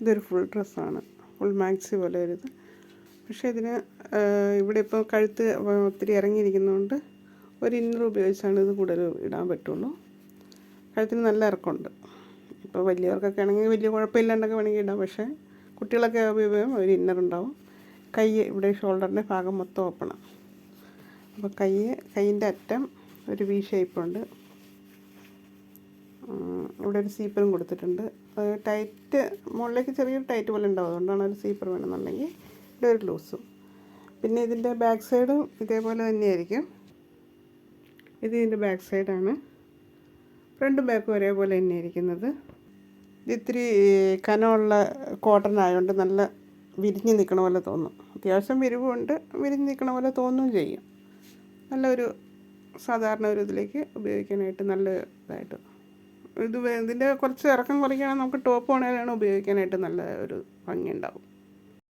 ഇതൊരു ഫുൾ ഡ്രസ്സാണ്, full maxi പോലെ ഒരിത്. പക്ഷേ ഇതിന് ഇവിടെ ഇപ്പോൾ കഴുത്ത് ഒത്തിരി ഇറങ്ങിയിരിക്കുന്നതുകൊണ്ട് ഒരു ഇന്നർ ഉപയോഗിച്ചാണ് ഇത് കൂടുതൽ ഇടാൻ പറ്റുള്ളൂ. കഴുത്തിന് നല്ല ഇറക്കമുണ്ട്. ഇപ്പോൾ വലിയവർക്കൊക്കെ ആണെങ്കിൽ വലിയ കുഴപ്പമില്ലാണ്ടൊക്കെ വേണമെങ്കിൽ ഇടാം. പക്ഷേ കുട്ടികളൊക്കെ ഉപയോഗിക്കും ഒരു ഇന്നർ ഉണ്ടാവും. കൈ ഇവിടെ ഷോൾഡറിൻ്റെ ഭാഗം മൊത്തം ഓപ്പണാണ്. അപ്പോൾ കൈയിൻ്റെ അറ്റം ഒരു വി ഷേപ്പുണ്ട്. ഇവിടെ ഒരു സീപ്പറും കൊടുത്തിട്ടുണ്ട്. ടൈറ്റ് മുകളിലേക്ക് ചെറിയൊരു ടൈറ്റ് പോലെ ഉണ്ടാവും. അതുകൊണ്ടാണ് ഒരു സീപ്പർ വേണമെന്നുണ്ടെങ്കിൽ ഇവിടെ ഒരു ലൂസും. പിന്നെ ഇതിൻ്റെ ബാക്ക് സൈഡും ഇതേപോലെ തന്നെയായിരിക്കും. ഇത് ഇതിൻ്റെ ബാക്ക് സൈഡാണ്. ഫ്രണ്ടും ബാക്കും ഒരേപോലെ തന്നെ ഇരിക്കുന്നത്. ഇത് ഇത്തിരി കനമുള്ള കോട്ടൺ ആയതുകൊണ്ട് നല്ല വിരിഞ്ഞ് നിൽക്കണ പോലെ തോന്നും. അത്യാവശ്യം വിരിവുണ്ട്, വിരിഞ്ഞ് നിൽക്കണ പോലെ തോന്നുകയും ചെയ്യും. നല്ലൊരു സാധാരണ ഒരു ഇതിലേക്ക് ഉപയോഗിക്കാനായിട്ട് നല്ല ഇതായിട്ട് ഇതിൻ്റെ കുറച്ച് ഇറക്കം കുറയ്ക്കുകയാണെങ്കിൽ നമുക്ക് ടോപ്പ് വേണമെങ്കിലാണ് ഉപയോഗിക്കാനായിട്ട് നല്ല ഒരു ഭംഗി ഉണ്ടാവും.